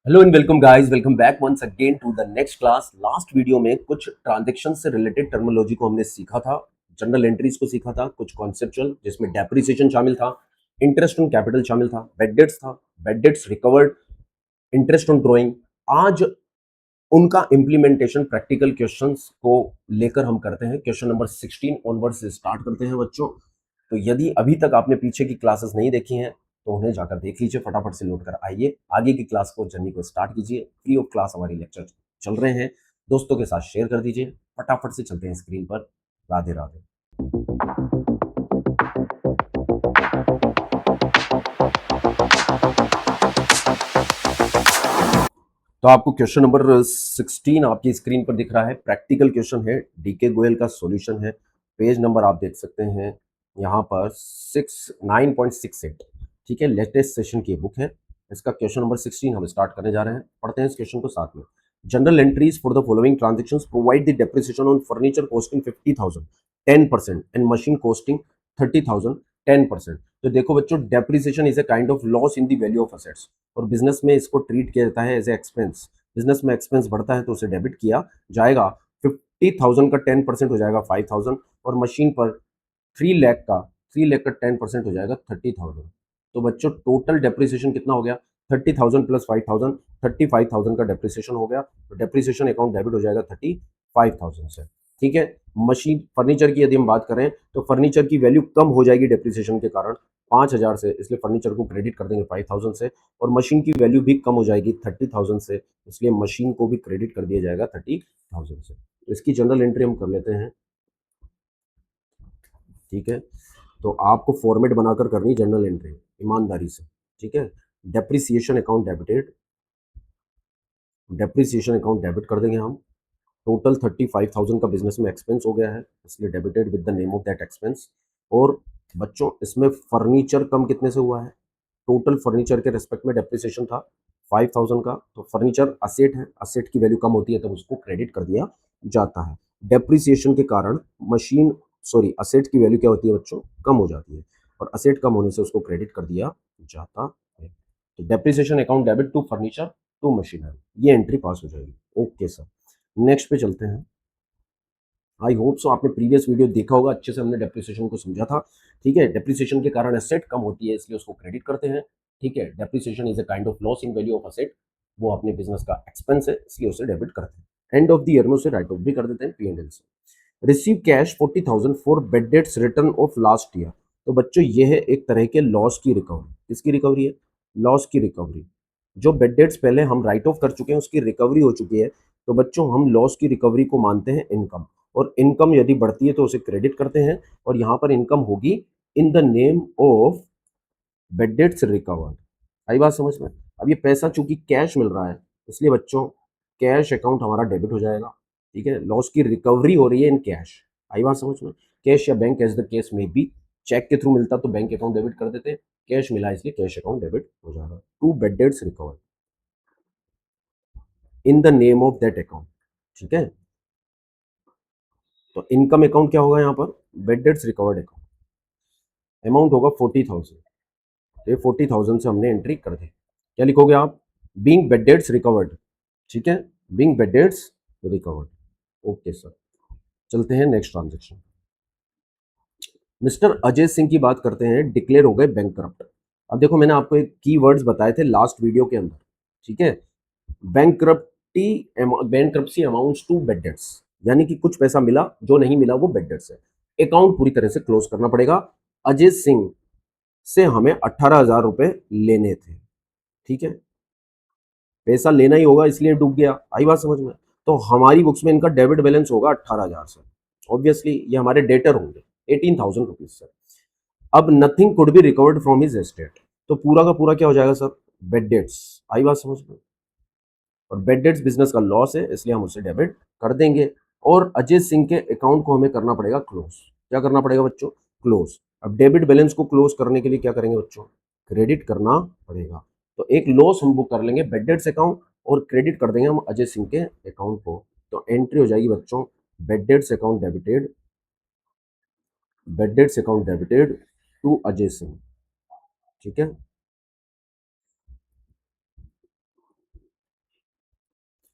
Hello and welcome guys, welcome back once again to the next class. Last video में कुछ transaction से related terminology को हमने सीखा था, जनरल एंट्रीज को सीखा था, कुछ कॉन्सेप्चुअल जिसमें डेप्रिसिएशन शामिल था, इंटरेस्ट ऑन कैपिटल शामिल था, बैड डेट्स था, bad debts recovered, interest on drawing. आज उनका इम्प्लीमेंटेशन प्रैक्टिकल क्वेश्चंस को लेकर हम करते हैं। क्वेश्चन नंबर 16 ऑनवर्ड से स्टार्ट करते हैं बच्चों। तो यदि अभी तक आपने पीछे की क्लासेस नहीं देखी हैं तो उन्हें जाकर देख लीजिए, फटाफट से लौट कर आइए, आगे की क्लास को जर्नी को स्टार्ट कीजिए। फ्री ऑफ क्लास हमारी लेक्चर चल रहे हैं, दोस्तों के साथ शेयर कर दीजिए। फटाफट से चलते हैं स्क्रीन पर। राधे राधे। तो आपको क्वेश्चन नंबर 16 आपकी स्क्रीन पर दिख रहा है, प्रैक्टिकल क्वेश्चन है, डीके गोयल का सॉल्यूशन है। पेज नंबर आप देख सकते हैं यहाँ पर 9.68। ठीक है, लेटेस्ट सेशन की बुक है। इसका क्वेश्चन नंबर 16 हम स्टार्ट करने जा रहे हैं। पढ़ते हैं इस क्वेश्चन को साथ में। General entries for the following transactions provide the depreciation on furniture costing 50,000 10% and machine costing 30,000 10%। तो देखो बच्चों, depreciation is a kind of loss in the value of assets और बिजनेस में इसको ट्रीट किया जाता है एज ए एक्सपेंस। बिजनेस में एक्सपेंस बढ़ता है तो उसे डेबिट किया जाएगा। 50,000 का 10% हो जाएगा 5,000 और मशीन पर 3 लाख का 10% हो जाएगा 30,000। तो बच्चों टोटल डेप्रिसिएशन कितना हो गया? 30,000 प्लस 5,000, 35,000 का डेप्रिसिएशन हो गया। तो डेप्रिसिएशन अकाउंट डेबिट हो जाएगा 35,000 से। ठीक है, मशीन फर्नीचर की यदि हम बात करें तो फर्नीचर की वैल्यू कम हो जाएगी डेप्रिसिएशन के कारण 5,000 से, इसलिए फर्नीचर को क्रेडिट कर देंगे 5,000 से। और मशीन की वैल्यू भी कम हो जाएगी 30,000 से, इसलिए मशीन को भी क्रेडिट कर दिया जाएगा 30,000 से। तो इसकी जनरल एंट्री हम कर लेते हैं। ठीक है, तो आपको फॉर्मेट बनाकर करनी जनरल एंट्री ईमानदारी से। ठीक है, depreciation account debited, depreciation account debit कर देंगे हम। टोटल 35,000 का बिजनेस में एक्सपेंस हो गया है, इसलिए debited with the name of that expense. और बच्चों इसमें फर्नीचर कम कितने से हुआ है? टोटल फर्नीचर के रेस्पेक्ट में डेप्रिसिएशन था 5,000 का, तो फर्नीचर असेट है, असेट की वैल्यू कम होती है तब उसको क्रेडिट कर दिया जाता है। डेप्रिसिएशन के कारण मशीन सॉरी असेट की वैल्यू क्या होती है बच्चों? कम हो जाती है और असेट कम होने से उसको क्रेडिट कर दिया जाता है। तो depreciation account debit to furniture to machinery, ये एंट्री पास हो जाएगी। ओके सर, नेक्स्ट पे चलते हैं। आई होप सो आपने प्रीवियस वीडियो देखा होगा, अच्छे से हमने डेप्रिसिएशन को समझा था। ठीक है, डेप्रिसिएशन के कारण एसेट कम होती है इसलिए उसको क्रेडिट करते हैं। ठीक है, depreciation is a kind of loss in value of asset, वो अपने बिजनेस का एक्सपेंस है इसलिए उसे डेबिट करते हैं। एंड ऑफ द ईयर में उसे राइट ऑफ भी कर देते हैं P&L से। Receive cash 40,000 for bad debts return of last year. तो बच्चों ये है एक तरह के लॉस की रिकवरी। किसकी रिकवरी है? लॉस की रिकवरी। जो बेड डेट्स पहले हम राइट ऑफ कर चुके हैं उसकी रिकवरी हो चुकी है, तो बच्चों हम लॉस की रिकवरी को मानते हैं इनकम। और इनकम यदि बढ़ती है तो उसे क्रेडिट करते हैं और यहां पर इनकम होगी in the name of bad debts recovered. आई बात समझ में? अब ये पैसा चूंकि कैश मिल रहा है इसलिए बच्चों कैश अकाउंट हमारा डेबिट हो जाएगा। ठीक है, लॉस की रिकवरी हो रही है इन कैश। आई बात समझ में? कैश या बैंक एज द केस में बी। चेक के थ्रू मिलता तो बैंक अकाउंट डेबिट कर देते, कैश मिला इसलिए कैश अकाउंट डेबिट हो जाएगा। To bad debts recovered in the name of that account. ठीक है, तो इनकम अकाउंट क्या होगा यहाँ पर? Bad debts recovered account. Amount होगा 40,000। तो ये 40,000 से हमने एंट्री कर दी। क्या लिखोगे आप? Being bad debts recovered. ठीक है, being bad debts recovered. Okay sir, चलते हैं next transaction. Mister Ajay Singh की बात करते हैं, डिक्लेयर हो गए बैंकक्रप्ट। अब देखो मैंने आपको एक की वर्ड्स बताए थे लास्ट वीडियो के अंदर। ठीक है, बैंकक्रप्टी, बैंकक्रप्सी अमाउंट्स टू बेड डेट्स, यानी कि कुछ पैसा मिला, जो नहीं मिला वो बेड डेट्स है। अकाउंट पूरी तरह से क्लोज करना पड़ेगा। अजय सिंह से हमें 18,000 रुपए लेने थे। ठीक है, पैसा लेना ही होगा इसलिए डूब गया। आई बात समझ में? तो हमारी बुक्स में इनका डेबिट बैलेंस होगा 18,000 से। ऑब्वियसली ये हमारे डेटर होंगे 18,000 रुपीज से। अब nothing could be recovered from his estate, तो पूरा का पूरा क्या हो जाएगा सर? Bad debts. आई बात समझ में? और बेड डेट्स बिजनेस का लॉस है इसलिए हम उसे डेबिट कर देंगे। और अजय सिंह के अकाउंट को हमें करना पड़ेगा क्लोज। क्या करना पड़ेगा बच्चों? क्लोज। अब डेबिट बैलेंस को क्लोज करने के लिए क्या करेंगे बच्चों? क्रेडिट करना पड़ेगा। तो एक लॉस हम बुक कर लेंगे बेड डेट्स अकाउंट और क्रेडिट कर देंगे हम अजय सिंह के अकाउंट को। तो एंट्री हो जाएगी बच्चों, bad debts account debited, bad debts account debited to Ajay Singh. ठीक है,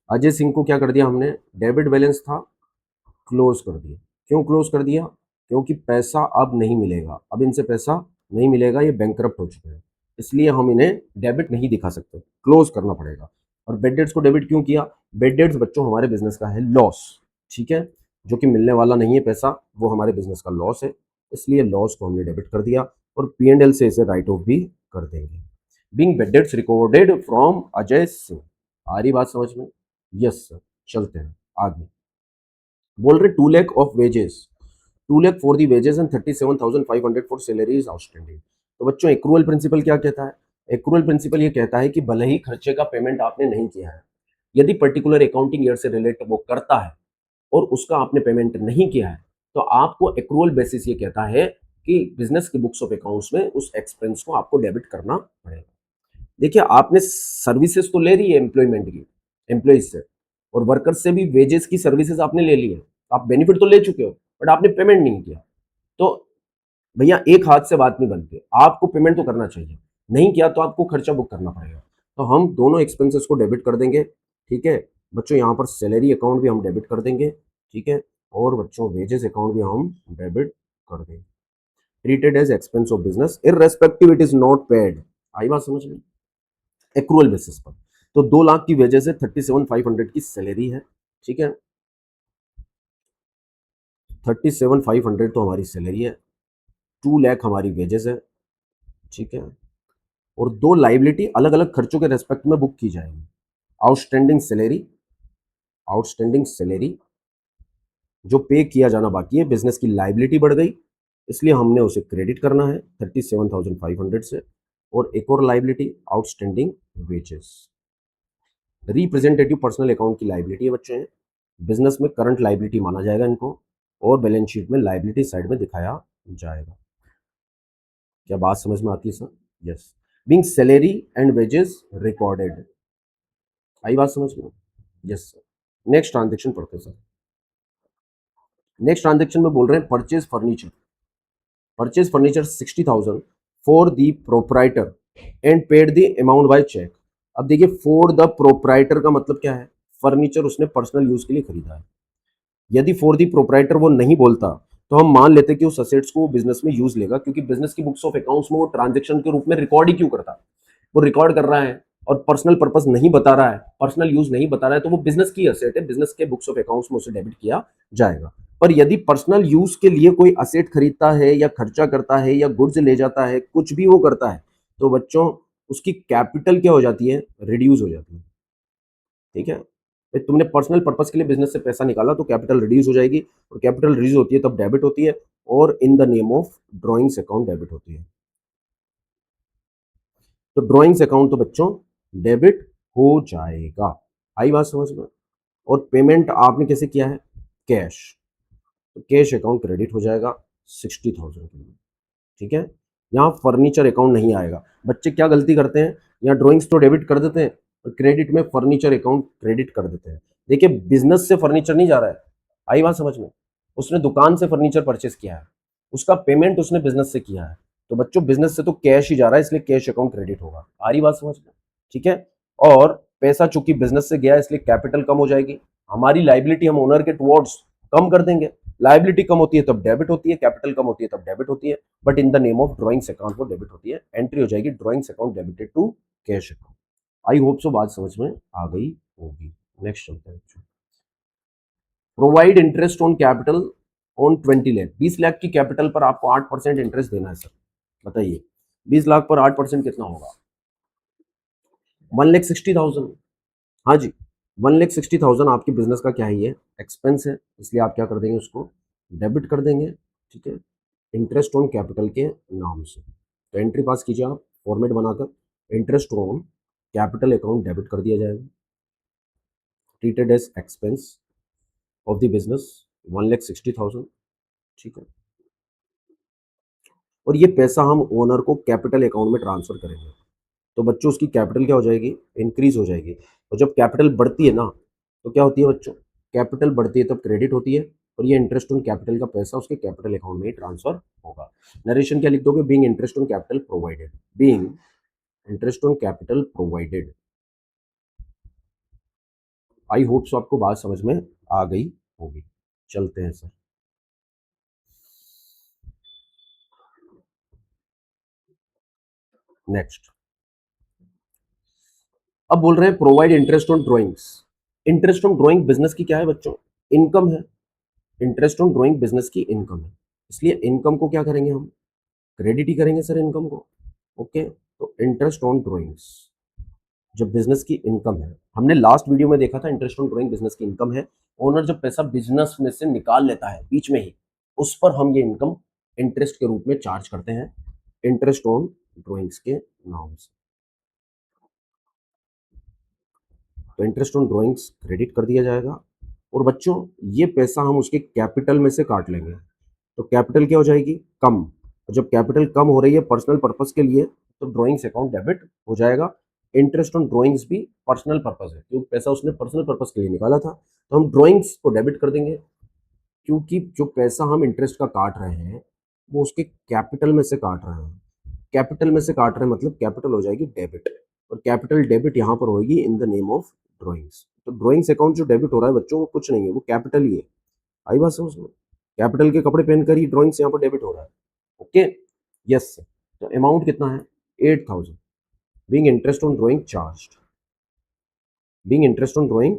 अजय सिंह को क्या कर दिया हमने, डेबिट बैलेंस था, क्लोज कर दिया। क्यों क्लोज कर दिया? क्योंकि पैसा अब नहीं मिलेगा, अब इनसे पैसा नहीं मिलेगा, ये बैंकरप्ट हो चुके हैं, इसलिए हम इन्हें डेबिट नहीं दिखा सकते, क्लोज करना पड़ेगा। और बेड डेट्स को डेबिट क्यों किया? बेड डेट्स बच्चों हमारे बिजनेस का है लॉस, ठीक है, जो कि मिलने वाला नहीं है पैसा, वो हमारे बिजनेस का लॉस है, इसलिए लॉस को हमने डेबिट कर दिया और P&L से इसे राइट ऑफ भी कर देंगे। Being bad debts recorded from Ajay Singh. आ रही बात समझ में? Yes sir. चलते हैं आगे। बोल रहे 2 lakh of wages, 2 lakh for the wages and 37,500 for salary is outstanding. तो बच्चों एक्रूअल प्रिंसिपल क्या कहता है? एक्रूअल प्रिंसिपल ये कहता है कि भले ही खर्चे का पेमेंट आपने नहीं किया है, यदि पर्टिकुलर अकाउंटिंग ईयर से रिलेट वो करता है और उसका आपने पेमेंट नहीं किया है, तो आपको एक्रूअल बेसिस ये कहता है कि बिजनेस की बुक्स ऑफ अकाउंट्स में उस एक्सपेंस को आपको डेबिट करना पड़ेगा। देखिए आपने सर्विसेज तो ले रही है एम्प्लॉयमेंट की, एम्प्लॉइज से, और वर्कर्स से भी वेजेस की सर्विसेज आपने ले ली है, आप बेनिफिट तो ले चुके हो, बट आपने पेमेंट नहीं किया। तो भैया एक हाथ से बात नहीं बनती, आपको पेमेंट तो करना चाहिए, नहीं किया तो आपको खर्चा बुक करना पड़ेगा। तो हम दोनों एक्सपेंसेस को डेबिट कर देंगे, ठीक है बच्चों। यहाँ पर सैलरी अकाउंट भी हम डेबिट कर देंगे, ठीक है, और बच्चों वेजेस अकाउंट भी हम डेबिट कर देंगे। Treated as expense of business irrespective it is not paid. आई बात समझ में? एक्रूअल बेसिस पर। तो 2 लाख की वजह से 37,500 की सैलरी है, ठीक है, 37,500 तो हमारी सैलरी है, 2 लाख हमारी वेजेस है, ठीक है, और 2 लाइबिलिटी अलग अलग खर्चों के रेस्पेक्ट में बुक की जाएंगी। आउटस्टैंडिंग सैलरी, आउटस्टैंडिंग सैलरी जो पे किया जाना बाकी है, बिजनेस की लाइबिलिटी बढ़ गई, इसलिए हमने उसे क्रेडिट करना है 37,500 से। और एक और liability outstanding wages, representative personal account की लाइबिलिटी है बच्चों हैं, बिजनेस में करंट लाइबिलिटी माना जाएगा इनको, और बैलेंस शीट में लाइबिलिटी साइड में दिखाया जाएगा। क्या बात समझ में आती है sir? Yes. Being salary and wages recorded. आई बात समझ में? Yes sir. नेक्स्ट ट्रांजेक्शन पढ़ते हैं सर। नेक्स्ट ट्रांजेक्शन में बोल रहे हैं purchase furniture, purchase furniture 60,000 for the proprietor and paid the amount by cheque. अब देखिए फॉर द प्रोप्राइटर का मतलब क्या है? फर्नीचर उसने पर्सनल यूज के लिए खरीदा है। यदि फॉर दी प्रोप्राइटर वो नहीं बोलता तो हम मान लेते कि उस असेट्स को वो बिजनेस में यूज लेगा, क्योंकि बिजनेस की बुक्स ऑफ अकाउंट्स में वो ट्रांजेक्शन के रूप में रिकॉर्ड ही क्यों करता? वो रिकॉर्ड कर रहा है और पर्सनल पर्पस नहीं बता रहा है, पर्सनल यूज नहीं बता रहा है, तो वो बिजनेस की असेट है, बिजनेस के बुक्स ऑफ अकाउंट्स में उसे डेबिट किया जाएगा। पर यदि पर्सनल यूज के लिए कोई असेट खरीदता है या खर्चा करता है या गुड्स ले जाता है, कुछ भी वो करता है, तो बच्चों उसकी कैपिटल क्या हो जाती है? रिड्यूस हो जाती है, ठीक है। तुमने पर्सनल पर्पस के लिए बिजनेस से पैसा निकाला तो कैपिटल रिड्यूस हो जाएगी, और कैपिटल रिड्यूस होती है तब डेबिट होती है, और इन the name of drawings account debit होती है। तो ड्रॉइंग्स अकाउंट तो बच्चों डेबिट हो जाएगा। आई बात समझ में? और पेमेंट आपने कैसे किया है? कैश, तो कैश अकाउंट क्रेडिट हो जाएगा 60,000 के लिए, ठीक है। यहाँ फर्नीचर अकाउंट नहीं आएगा। बच्चे क्या गलती करते हैं, यहाँ ड्रॉइंग्स तो डेबिट कर देते हैं और क्रेडिट में फर्नीचर अकाउंट क्रेडिट कर देते हैं। देखिए बिजनेस से फर्नीचर नहीं जा रहा है, आई बात समझ में? उसने दुकान से फर्नीचर परचेस किया है, उसका पेमेंट उसने बिजनेस से किया है, तो बच्चों बिजनेस से तो कैश ही जा रहा है, इसलिए कैश अकाउंट क्रेडिट होगा। आ रही बात समझ में? ठीक है। और पैसा चूंकि बिजनेस से गया है इसलिए कैपिटल कम हो जाएगी, हमारी लाइबिलिटी हम ओनर के टुवर्ड्स कम कर देंगे। लाइबिलिटी कम होती है तब डेबिट होती है, कैपिटल कम होती है तब डेबिट होती है, but in the name of drawings account वो डेबिट होती है। एंट्री हो जाएगी drawings account debited to cash account. I hope so बात समझ में आ गई होगी। नेक्स्ट चलते हैं। Provide interest on capital on 20 lakh, 20 lakh की कैपिटल पर आपको 8% इंटरेस्ट देना है सर। बताइए 20 लाख पर 8% कितना होगा? 1,60,000। हाँ जी, 1,60,000 आपकी बिजनेस का क्या है? ये एक्सपेंस है, इसलिए आप क्या कर देंगे? उसको डेबिट कर देंगे, ठीक है, इंटरेस्ट ऑन कैपिटल के नाम से। तो एंट्री पास कीजिए आप फॉर्मेट बनाकर, interest on capital account debit कर दिया जाएगा, treated as expense of the business 1,60,000, ठीक है। और ये पैसा हम ओनर को कैपिटल अकाउंट में ट्रांसफर करेंगे, तो बच्चों उसकी कैपिटल क्या हो जाएगी? इंक्रीज हो जाएगी। और जब कैपिटल बढ़ती है ना, तो क्या होती है बच्चों? कैपिटल बढ़ती है तब क्रेडिट होती है, और ये इंटरेस्ट ऑन कैपिटल का पैसा उसके कैपिटल अकाउंट में ही ट्रांसफर होगा। नरेशन क्या लिख दोगे? Being interest on capital provided, being interest on capital provided I hope सो आपको बात समझ में आ गई होगी। चलते हैं सर। नेक्स्ट, अब बोल रहे हैं provide interest on drawings. Interest on drawing business की क्या है बच्चों? इनकम है। इंटरेस्ट ऑन ड्राइंग बिजनेस की इनकम है, इसलिए इनकम को क्या करेंगे हम? क्रेडिट ही करेंगे सर इनकम को। ओके, तो इंटरेस्ट ऑन ड्राइंग्स जब बिजनेस की इनकम है, हमने लास्ट वीडियो में देखा था इंटरेस्ट ऑन ड्राइंग बिजनेस की इनकम है। ओनर जब पैसा बिजनेस में से निकाल लेता है बीच में ही, उस पर हम ये इनकम इंटरेस्ट के रूप में चार्ज करते हैं, इंटरेस्ट ऑन ड्राइंग्स के नाम से। तो इंटरेस्ट ऑन ड्राइंग्स क्रेडिट कर दिया जाएगा, और बच्चों ये पैसा हम उसके कैपिटल में से काट लेंगे। तो कैपिटल क्या हो जाएगी? कम। और जब कैपिटल कम हो रही है पर्सनल पर्पस के लिए, तो ड्राइंग्स अकाउंट डेबिट हो जाएगा। इंटरेस्ट ऑन ड्राइंग्स भी पर्सनल पर्पस है, क्योंकि पैसा उसने पर्सनल पर्पस के लिए निकाला था, तो हम ड्राइंग्स को डेबिट कर देंगे। क्योंकि जो पैसा हम इंटरेस्ट का काट रहे हैं वो उसके कैपिटल में से काट रहे हैं, कैपिटल में से काट रहे हैं मतलब कैपिटल हो जाएगी डेबिट, और कैपिटल डेबिट यहाँ पर होगी in the name of drawings. तो ड्राइंग्स अकाउंट जो डेबिट हो रहा है बच्चों वो कुछ नहीं है, वो कैपिटल ही है। आई बात समझ में? कैपिटल के कपड़े पहनकर ही ड्राइंग्स यहाँ पर डेबिट हो रहा है। Okay, yes sir. तो अमाउंट कितना है? 8,000 being interest on drawing charged, being interest on drawing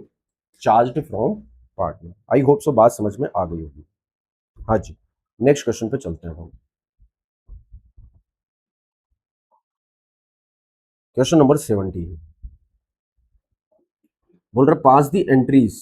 charged from partner. I hope so बात समझ में आ गई होगी। हाँ जी, नेक्स्ट क्वेश्चन पे चलते हैं हम। क्वेश्चन नंबर 17 बोल रहा पास द एंट्रीज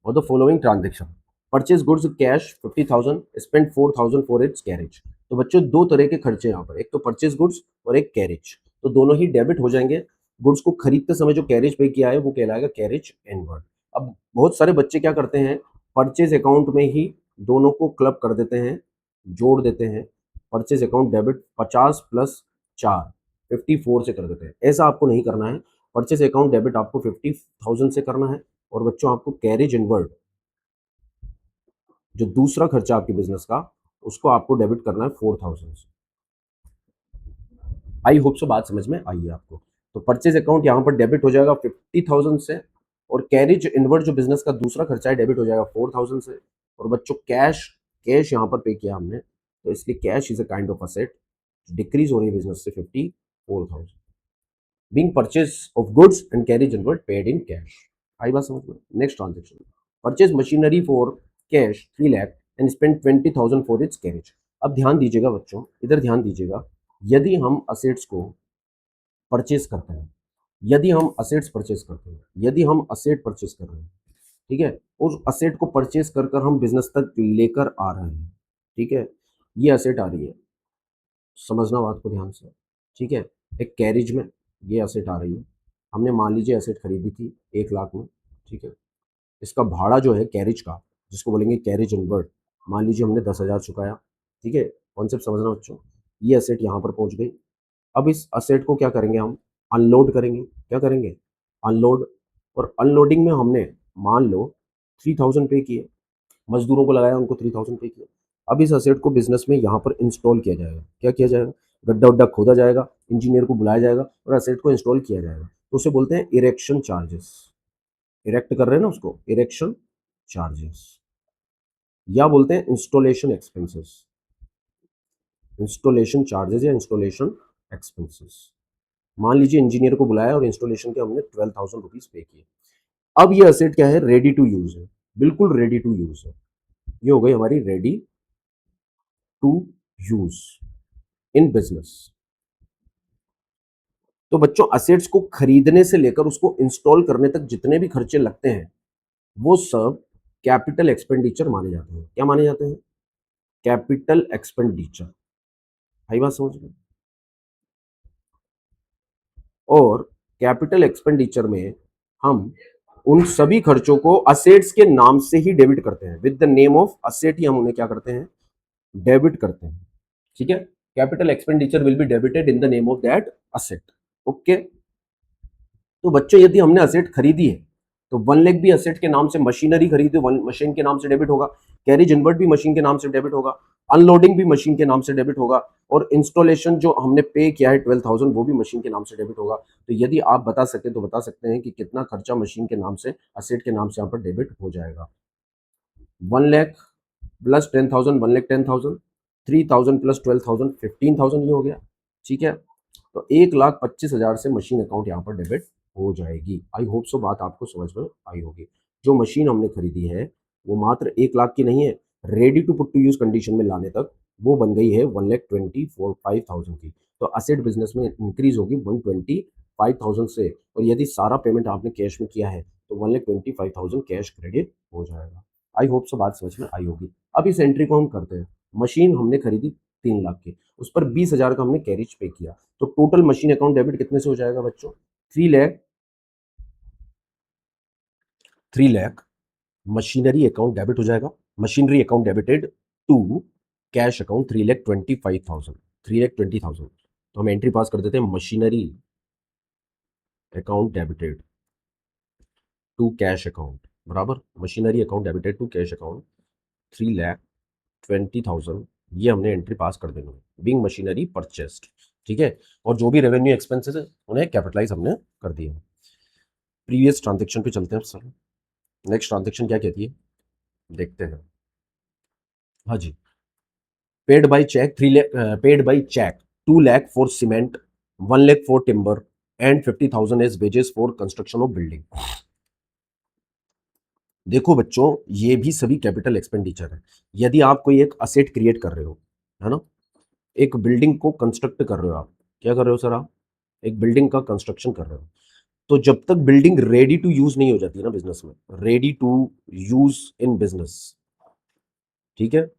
और the following transaction. Purchase goods cash 50,000, spend 4,000 for its carriage. तो बच्चों दो तरह के खर्चे यहाँ पर, एक तो परचेज गुड्स और एक कैरेज, तो दोनों ही डेबिट हो जाएंगे। गुड्स को खरीदते समय जो कैरेज पे किया है वो कहलाएगा कैरेज इनवर्ड। अब बहुत सारे बच्चे क्या करते हैं, परचेज अकाउंट में ही दोनों को क्लब कर देते हैं, जोड़ देते हैं। परचेज अकाउंट डेबिट 50 प्लस 4 54 से कर देते हैं। ऐसा आपको नहीं करना है। परचेज अकाउंट डेबिट आपको 50,000 से करना है, और बच्चों आपको कैरेज इनवर्ड जो दूसरा खर्चा आपके बिजनेस का, उसको आपको डेबिट करना है 4,000 से। आई होप सो बात समझ में आई है आपको। तो परचेज अकाउंट यहाँ पर डेबिट हो जाएगा 50,000 से, और कैरेज इनवर्ड जो बिजनेस का दूसरा खर्चा है डेबिट हो जाएगा 4,000 से। और बच्चों कैश, कैश यहाँ पर पे किया हमने, तो इसलिए cash is a kind of asset, decrease हो रही है बिजनेस से 54,000, being purchase of goods and carriage inward paid in cash. आई बात समझ में? Next transaction, purchase machinery for cash 3 lakh and spend 20,000 for its carriage. अब ध्यान दीजिएगा बच्चों, इधर ध्यान दीजिएगा। यदि हम असेट्स को परचेज करते हैं, यदि हम असेट्स परचेज करते हैं, यदि हम असेट परचेज कर रहे हैं, ठीक है, उस असेट को परचेज कर कर हम बिजनेस तक लेकर आ रहे हैं, ठीक है, ये असेट आ रही है, समझना बात को ध्यान से, ठीक है। एक कैरेज में ये असेट आ रही है, हमने मान लीजिए असेट खरीदी थी 1 लाख में, ठीक है। इसका भाड़ा जो है कैरेज का, जिसको बोलेंगे कैरेज इनवर्ड, मान लीजिए हमने 10,000 चुकाया, ठीक है। कॉन्सेप्ट समझना बच्चों। ये असेट यहाँ पर पहुँच गई। अब इस असेट को क्या करेंगे हम? अनलोड करेंगे। क्या करेंगे? अनलोड। और अनलोडिंग में हमने मान लो 3,000 पे किए, मजदूरों को लगाया, उनको 3,000 पे किया। अब इस असेट को बिजनेस में यहाँ पर इंस्टॉल किया जाएगा। क्या किया जाएगा? गड्ढा उड्ढा खोदा जाएगा, इंजीनियर को बुलाया जाएगा और असेट को इंस्टॉल किया जाएगा। तो उसे बोलते हैं इरेक्शन चार्जेस। इरेक्ट कर रहे हैं ना उसको, इरेक्शन चार्जेस, या बोलते हैं इंस्टॉलेशन एक्सपेंसेस, इंस्टॉलेशन चार्जेस या इंस्टॉलेशन एक्सपेंसेस। मान लीजिए इंजीनियर को बुलाया और इंस्टॉलेशन के हमने 12,000 रुपीज पे किए। अब ये असेट क्या है? रेडी टू यूज है, बिल्कुल रेडी टू यूज है। ये हो गई हमारी ready to use in business. तो बच्चों असेट्स को खरीदने से लेकर उसको इंस्टॉल करने तक जितने भी खर्चे लगते हैं वो सब कैपिटल एक्सपेंडिचर माने जाते हैं। क्या माने जाते हैं? Capital expenditure. आई बात समझ में? और कैपिटल एक्सपेंडिचर में हम उन सभी खर्चों को असेट्स के नाम से ही डेबिट करते हैं, with the name of asset ही हम उन्हें क्या करते हैं? डेबिट करते हैं, ठीक है। Capital expenditure will be debited in the name of that asset. Okay, तो बच्चों यदि हमने असेट खरीदी है तो 1 लाख भी असेट के नाम से, मशीनरी खरीदे मशीन के नाम से डेबिट होगा, कैरेज इनवर्ट भी मशीन के नाम से डेबिट होगा, अनलोडिंग भी मशीन के नाम से डेबिट होगा, और इंस्टॉलेशन जो हमने पे किया है 12,000 वो भी मशीन के नाम से डेबिट होगा। तो यदि आप बता सके तो बता सकते हैं कि कितना खर्चा मशीन के नाम से, असेट के नाम से यहाँ पर डेबिट हो जाएगा। 1 लाख प्लस 10,000, 1 लाख 10,000, 3,000 प्लस 12,000, 15,000 ये हो गया। ठीक है, तो 1,25,000 से मशीन अकाउंट यहाँ पर डेबिट हो जाएगी। आई होप सो बात आपको समझ में आई होगी। जो मशीन हमने खरीदी है वो मात्र 1 लाख की नहीं है, ready to put to use condition में लाने तक वो बन गई है 1,24,5,000 की। तो असेट बिजनेस में इंक्रीज होगी 125,000 से, और यदि सारा पेमेंट आपने कैश में किया है तो 1,25,000 कैश क्रेडिट हो जाएगा। आई होप सो बात समझ में आई होगी। अब इस एंट्री को हम करते हैं। मशीन हमने खरीदी 3 लाख की, उस पर 20,000 का हमने कैरिज पे किया, तो टोटल मशीन अकाउंट डेबिट कितने से हो जाएगा बच्चों? 3 लाख मशीनरी अकाउंट डेबिट हो जाएगा। Machinery account debited to cash account 3,25,000, 3,20,000। तो हम एंट्री पास कर देते हैं, machinery account debited to cash account बराबर machinery account debited to cash account 3,20,000। ये हमने एंट्री पास कर देनी है, बिंग मशीनरी परचेस्ड। ठीक है, और जो भी रेवेन्यू एक्सपेंसेस है उन्हें कैपिटलाइज हमने कर दिया। प्रीवियस ट्रांजेक्शन पे चलते हैं सर। नेक्स्ट ट्रांजेक्शन क्या कहती है देखते हैं। हाँ जी, paid by cheque 3 lakh, paid by cheque 2 lakh for cement, 1 lakh for timber and 50,000 as wages for construction of building. देखो बच्चों, ये भी सभी कैपिटल एक्सपेंडिचर है। यदि आप कोई एक असेट क्रिएट कर रहे हो, है ना, एक बिल्डिंग को कंस्ट्रक्ट कर रहे हो, आप क्या कर रहे हो सर? आप एक बिल्डिंग का कंस्ट्रक्शन कर रहे हो, तो जब तक बिल्डिंग रेडी टू यूज नहीं हो जाती ना बिजनेस में, ready to use in business, ठीक है,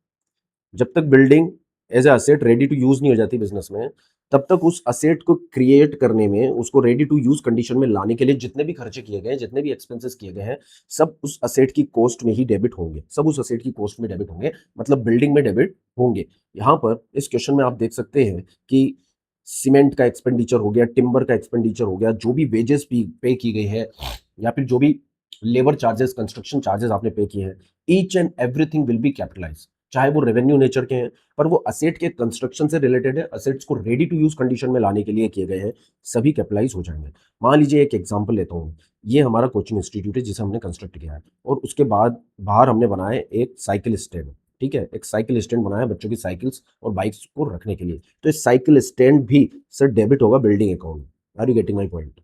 जब तक building as a asset ready to use नहीं हो जाती बिजनेस में, तब तक उस असेट को क्रिएट करने में, उसको रेडी टू यूज कंडीशन में लाने के लिए जितने भी खर्चे किए गए हैं, जितने भी एक्सपेंसेस किए गए हैं, सब उस असेट की कॉस्ट में ही डेबिट होंगे, सब उस असेट की कॉस्ट में डेबिट होंगे, मतलब बिल्डिंग में डेबिट होंगे। यहां पर इस क्वेश्चन में आप देख सकते हैं कि सीमेंट का एक्सपेंडिचर हो गया, टिम्बर का एक्सपेंडिचर हो गया, जो भी वेजेस पे की गई है, या फिर जो भी लेबर चार्जेस, कंस्ट्रक्शन चार्जेस आपने पे किए हैं, each and everything will be capitalize, चाहे वो रेवेन्यू नेचर के हैं, पर वो असेट के कंस्ट्रक्शन से रिलेटेड है, असेट्स को रेडी टू यूज कंडीशन में लाने के लिए किए गए हैं, सभी कैपिटलाइज हो जाएंगे। मान लीजिए एक एग्जांपल लेता हूँ, ये हमारा कोचिंग इंस्टीट्यूट है जिसे हमने कंस्ट्रक्ट किया है, और उसके बाद बाहर हमने बनाया एक साइकिल स्टैंड। ठीक है, एक साइकिल स्टैंड बनाया बच्चों की साइकिल्स और बाइक्स को रखने के लिए, तो इस साइकिल स्टैंड भी सर डेबिट होगा building account. Are you getting my point?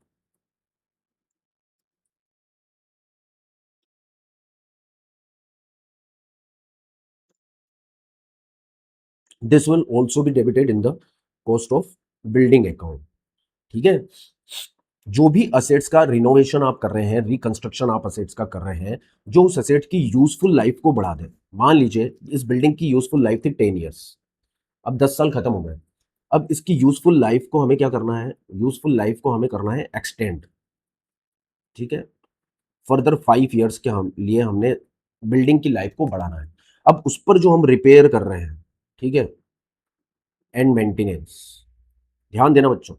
This will also be debited in the cost of building account. ठीक है, जो भी असेट्स का रिनोवेशन आप कर रहे हैं, रिकंस्ट्रक्शन आप असेट्स का कर रहे हैं, जो उस असेट की यूजफुल लाइफ को बढ़ा दे। मान लीजिए इस बिल्डिंग की यूजफुल लाइफ थी 10 ईयर्स, अब 10 साल खत्म हो गए, अब इसकी यूजफुल लाइफ को हमें क्या करना है? यूजफुल लाइफ को हमें करना है एक्सटेंड। ठीक है, फर्दर 5 ईयर्स के हम लिए हमने बिल्डिंग की लाइफ को बढ़ाना है। अब उस पर जो हम रिपेयर कर रहे हैं, ठीक है, एंड मेंटेनेंस, ध्यान देना बच्चों,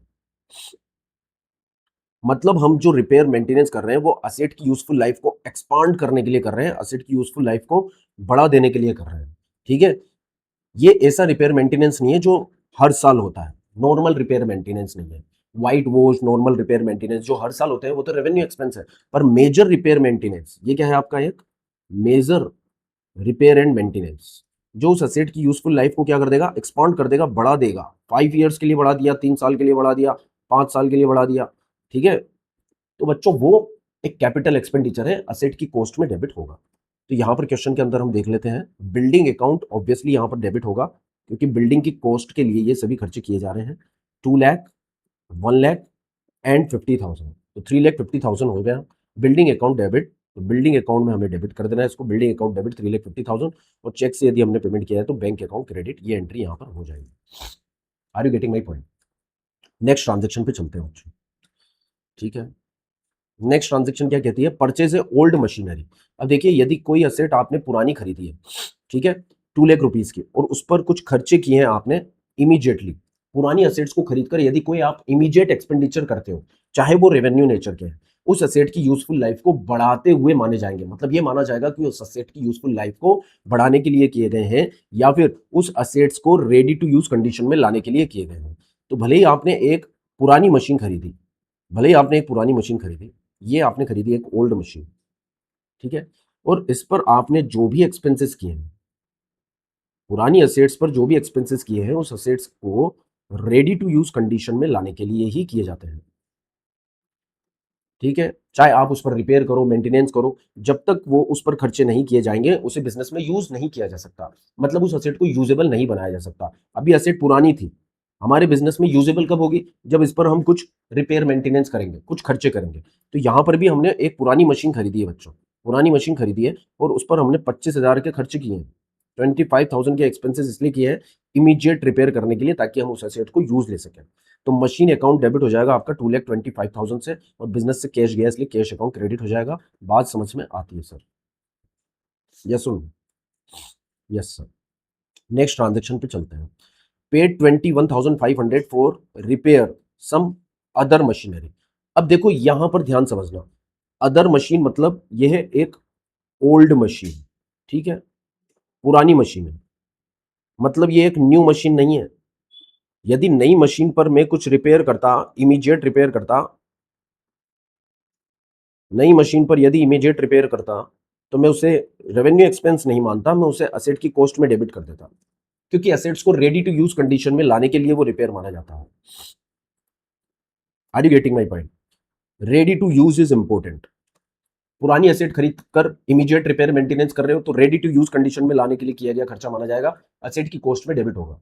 मतलब हम जो रिपेयर मेंटेनेंस कर रहे हैं वो असेट की यूजफुल लाइफ को एक्सपांड करने के लिए कर रहे हैं, असेट की यूजफुल लाइफ को बढ़ा देने के लिए कर रहे हैं। ठीक है, ये ऐसा रिपेयर मेंटेनेंस नहीं है जो हर साल होता है, नॉर्मल रिपेयर मेंटेनेंस नहीं है। White wash, normal repair maintenance जो हर साल होते हैं वो तो रेवेन्यू एक्सपेंस है, पर मेजर रिपेयर मेंटेनेंस ये क्या है आपका? एक मेजर रिपेयर एंड मेंटेनेंस, जो उस असेट की यूजफुल लाइफ को क्या कर देगा? एक्सपांड कर देगा, बढ़ा देगा। 5 ईयर्स के लिए बढ़ा दिया, 3 साल के लिए बढ़ा दिया, 5 साल के लिए बढ़ा दिया। ठीक है, तो बच्चों वो एक कैपिटल एक्सपेंडिचर है, असेट की कॉस्ट में डेबिट होगा। तो यहां पर क्वेश्चन के अंदर हम देख लेते हैं, बिल्डिंग अकाउंट ऑब्वियसली यहां पर डेबिट होगा, क्योंकि बिल्डिंग की कॉस्ट के लिए ये सभी खर्चे किए जा रहे हैं। 2 लाख, 1 लाख एंड 50,000, तो 3,50,000 हो गया बिल्डिंग अकाउंट डेबिट। तो बिल्डिंग अकाउंट में हमें डेबिट कर देना है इसको, बिल्डिंग अकाउंट डेबिट 3,50,000, और चेक से यदि हमने पेमेंट किया है तो बैंक अकाउंट क्रेडिट, ये एंट्री यहां पर हो जाएगी। Are you getting my point? Next transaction पे चलते हैं बच्चों। ठीक है, नेक्स्ट ट्रांजेक्शन क्या कहती है? Purchase a old machinery. अब देखिए, यदि कोई असेट आपने पुरानी खरीदी है, ठीक है, 2 लाख रुपीज की, और उस पर कुछ खर्चे किए हैं आपने इमीडिएटली, पुरानी असेट्स को खरीदकर यदि कोई आप इमीडिएट एक्सपेंडिचर करते हो, चाहे वो रेवेन्यू नेचर के हैं, उस असेट की यूजफुल लाइफ को बढ़ाते हुए माने जाएंगे। मतलब ये माना जाएगा कि उस असेट की यूजफुल लाइफ को बढ़ाने के लिए किए गए हैं या फिर उस असेट्स को रेडी टू यूज कंडीशन में लाने के लिए किए गए हैं। तो भले ही आपने एक पुरानी मशीन खरीदी, भले ही आपने एक पुरानी मशीन खरीदी, ये आपने खरीदी एक ओल्ड मशीन, ठीक है, और इस पर आपने जो भी एक्सपेंसेस किए हैं, पुरानी असेट्स पर जो भी एक्सपेंसेस किए हैं, उस असेट्स को रेडी टू यूज कंडीशन में लाने के लिए ही किए जाते हैं। ठीक है, चाहे आप उस पर रिपेयर करो, मेंटेनेंस करो, जब तक वो उस पर खर्चे नहीं किए जाएंगे उसे बिजनेस में यूज नहीं किया जा सकता। मतलब उस असेट को यूजेबल नहीं बनाया जा सकता। अभी असेट पुरानी थी, हमारे बिजनेस में यूजेबल कब होगी? जब इस पर हम कुछ रिपेयर मेंटेनेंस करेंगे, कुछ खर्चे करेंगे। तो यहां पर भी हमने एक पुरानी मशीन खरीदी है बच्चों, पुरानी मशीन खरीदी है और उस पर हमने 25,000 के खर्चे किए हैं, 25,000 के एक्सपेंसेस इसलिए किए हैं इमीडिएट रिपेयर करने के लिए, ताकि हम उस एसेट को यूज ले सकें। तो मशीन अकाउंट डेबिट हो जाएगा आपका 2,25,000 से, और बिजनेस से कैश गया इसलिए कैश अकाउंट क्रेडिट हो जाएगा। बात समझ में आती है सर? यस सुन, यस सर। नेक्स्ट ट्रांजेक्शन पे चलते हैं। Paid 21,500 for repair some other machinery. अब देखो यहां पर ध्यान समझना, अदर मशीन मतलब यह है एक ओल्ड मशीन, ठीक है, पुरानी मशीन है, मतलब ये एक न्यू मशीन नहीं है। यदि नई मशीन पर मैं कुछ रिपेयर करता, इमीडिएट रिपेयर करता, नई मशीन पर यदि इमीडिएट रिपेयर करता, तो मैं उसे रेवेन्यू एक्सपेंस नहीं मानता, मैं उसे असेट की कॉस्ट में डेबिट कर देता, क्योंकि असेट्स को रेडी टू यूज कंडीशन में लाने के लिए वो रिपेयर माना जाता है। Are you getting my point? Ready to use is important. पुरानी एसेट खरीद कर इमीडिएट रिपेयर मेंटेनेंस कर रहे हो तो रेडी टू यूज कंडीशन में लाने के लिए किया गया खर्चा माना जाएगा, असेट की कॉस्ट में डेबिट होगा।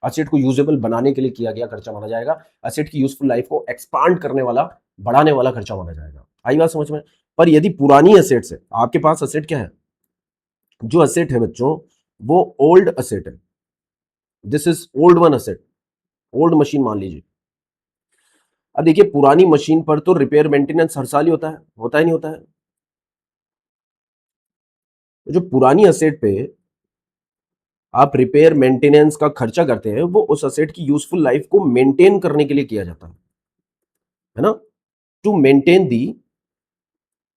असेट को यूजेबल बनाने के लिए किया गया खर्चा माना जाएगा, असेट की यूजफुल लाइफ को एक्सपांड करने वाला, बढ़ाने वाला खर्चा माना जाएगा। आई बात समझ में? पर यदि पुरानी असेट्स है, आपके पास असेट क्या है, जो असेट है बच्चों वो ओल्ड असेट है, this is old one asset, old machine मान लीजिए। अब देखिए पुरानी मशीन पर तो रिपेयर मेंटेनेंस हर साल ही होता ही नहीं होता है। तो जो पुरानी असेट पे आप रिपेयर मेंटेनेंस का खर्चा करते हैं वो उस असेट की यूजफुल लाइफ को मेंटेन करने के लिए किया जाता है ना, to maintain the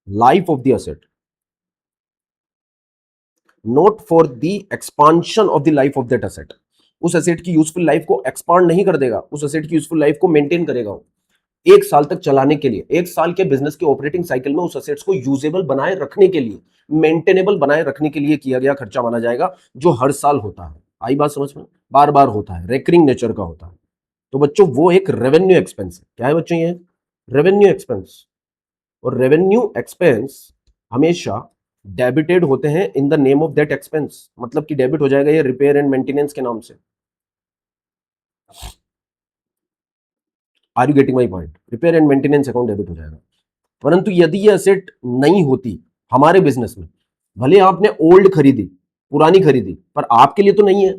life of the asset, not for the expansion of the life of that asset. उस असेट की यूजफुल लाइफ को एक्सपांड नहीं कर देगा, उस असेट की यूजफुल लाइफ को मेंटेन करेगा वो। एक साल तक चलाने के लिए, एक साल के बिजनेस के ऑपरेटिंग साइकिल में उस असेट्स को यूजेबल बनाए रखने के लिए, मेंटेनेबल बनाए रखने के लिए किया गया खर्चा माना जाएगा, जो हर साल होता है। आई बात समझ में? बार बार होता है, रेकरिंग नेचर का होता है। तो बच्चों वो एक रेवेन्यू एक्सपेंस है। क्या है बच्चों? ये रेवेन्यू एक्सपेंस। और रेवेन्यू एक्सपेंस हमेशा डेबिटेड होते हैं इन the name of that expense, मतलब कि डेबिट हो जाएगा ये रिपेयर एंड मेंटेनेंस के नाम से। Are you getting my point? Repair and maintenance account debit हो जाएगा। परंतु यदि ये असेट नहीं होती हमारे बिजनेस में, भले आपने ओल्ड खरीदी, पुरानी खरीदी, पर आपके लिए तो नहीं है,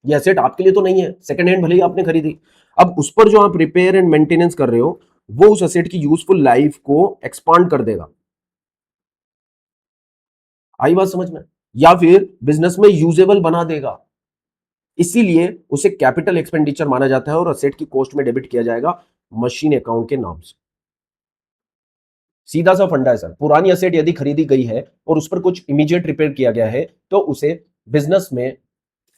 ये असेट आपके लिए तो नहीं है, सेकंड हैंड भले ही आपने खरीदी। अब उस पर जो आप रिपेयर एंड मेंटेनेंस कर रहे हो वो उस असेट की यूजफुल लाइफ को एक्सपांड कर देगा। आई बात समझ में? या फिर बिजनेस में यूजेबल बना देगा, इसीलिए उसे कैपिटल एक्सपेंडिचर माना जाता है और असेट की कॉस्ट में डेबिट किया जाएगा मशीन अकाउंट के नाम से। सीधा सा फंडा है सर। पुरानी असेट यदि खरीदी गई है और उस पर कुछ इमीडिएट रिपेयर किया गया है तो उसे बिजनेस में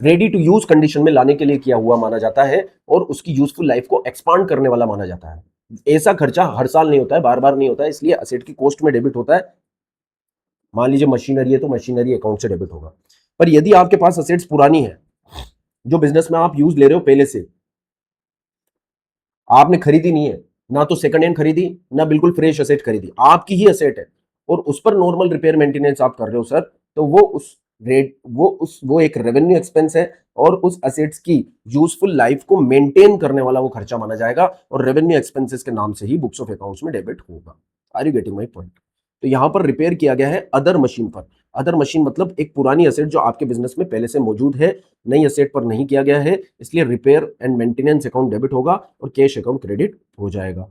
रेडी टू यूज कंडीशन में लाने के लिए किया हुआ माना जाता है और उसकी यूजफुल लाइफ को एक्सपांड करने वाला माना जाता है। ऐसा खर्चा हर साल नहीं होता है, बार बार नहीं होता है, इसलिए असेट की कॉस्ट में डेबिट होता है। मान लीजिए मशीनरी है तो मशीनरी अकाउंट से डेबिट होगा। पर यदि आपके पास असेट्स पुरानी है जो बिजनेस में आप यूज ले रहे हो पहले से, आपने खरीदी नहीं है, ना तो सेकंड हैंड खरीदी ना बिल्कुल फ्रेश असेट खरीदी, आपकी ही असेट है और उस पर नॉर्मल रिपेयर मेंटेनेंस आप कर रहे हो सर, तो वो एक रेवेन्यू एक्सपेंस है और उस असेट्स की यूजफुल लाइफ को मेंटेन करने वाला वो खर्चा माना जाएगा और रेवेन्यू एक्सपेंसेस के नाम से ही बुक्स ऑफ अकाउंट्स में डेबिट होगा। Are you getting my point? तो यहां पर रिपेयर किया गया है अदर मशीन पर। अदर मशीन मतलब एक पुरानी असेट जो आपके बिजनेस में पहले से मौजूद है, नई असेट पर नहीं किया गया है, इसलिए repair and maintenance account debit होगा और कैश अकाउंट क्रेडिट हो जाएगा।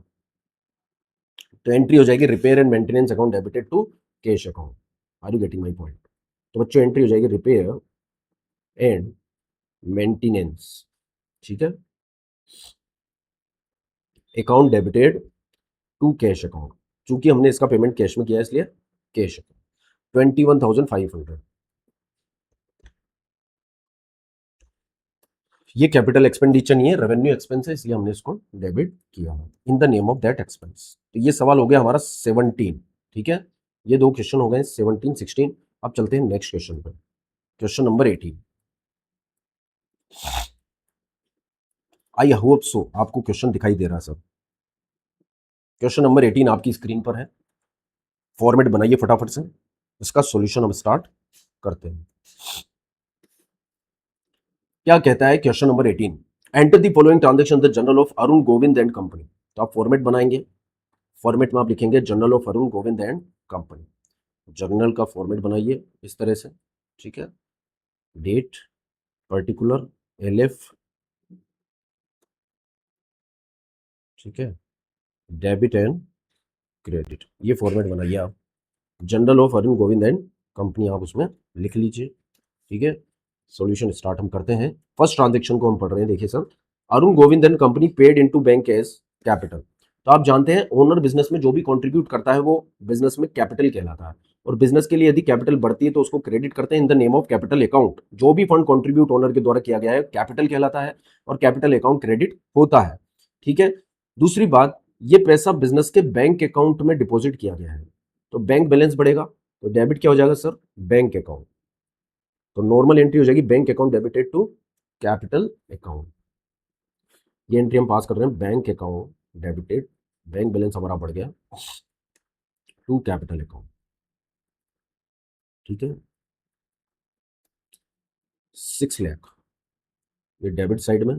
तो एंट्री हो जाएगी repair and maintenance account debited to cash account. Are you getting my point? तो बच्चों एंट्री हो जाएगी रिपेयर एंड मेंटेनेंस, ठीक है, account debited to cash account. चूंकि हमने इसका पेमेंट कैश में किया है इसलिए कैश 21,500। ये कैपिटल एक्सपेंडिचर नहीं है, रेवेन्यू एक्सपेंस है, इसलिए हमने इसको डेबिट किया है in the name of that expense. तो ये सवाल हो गया हमारा 17। ठीक है, ये दो क्वेश्चन हो गए 17 16। अब चलते हैं नेक्स्ट क्वेश्चन पे, क्वेश्चन नंबर 18। आई होप सो आपको क्वेश्चन दिखाई दे रहा है सब। क्वेश्चन नंबर 18 आपकी स्क्रीन पर है, फॉर्मेट बनाइए फटाफट से, इसका सॉल्यूशन हम स्टार्ट करते हैं। क्या कहता है question number 18, enter the following transaction the journal of Arun Govind and company. तो आप फॉर्मेट बनाएंगे, फॉर्मेट में आप लिखेंगे journal of Arun Govind and company. Journal का फॉर्मेट बनाइए इस तरह से, ठीक है, डेट, पर्टिकुलर, एलएफ, ठीक है, डेबिट एंड क्रेडिट, ये फॉर्मेट बनाइए आप। General of Arun Govind and company आप उसमें लिख लीजिए, ठीक है। सॉल्यूशन स्टार्ट हम करते हैं। फर्स्ट ट्रांजेक्शन को हम पढ़ रहे हैं, देखिए sir, Arun Govind and company paid into bank as capital. तो आप जानते हैं ओनर बिजनेस में जो भी कंट्रीब्यूट करता है वो बिजनेस में कैपिटल कहलाता है, और बिजनेस के लिए यदि कैपिटल बढ़ती है तो उसको क्रेडिट करते हैं इन the name of capital account. जो भी फंड कंट्रीब्यूट ओनर के द्वारा किया गया है कैपिटल कहलाता है, और कैपिटल अकाउंट क्रेडिट होता है, ठीक है। दूसरी बात, ये पैसा बिजनेस के बैंक अकाउंट में डिपॉजिट किया गया है, तो बैंक बैलेंस बढ़ेगा, तो डेबिट क्या हो जाएगा सर, बैंक अकाउंट। तो नॉर्मल एंट्री हो जाएगी bank account debited to capital account. ये एंट्री हम पास कर रहे हैं, bank account debited, bank balance हमारा बढ़ गया, टू कैपिटल अकाउंट, ठीक है। 6 लाख ये डेबिट साइड में,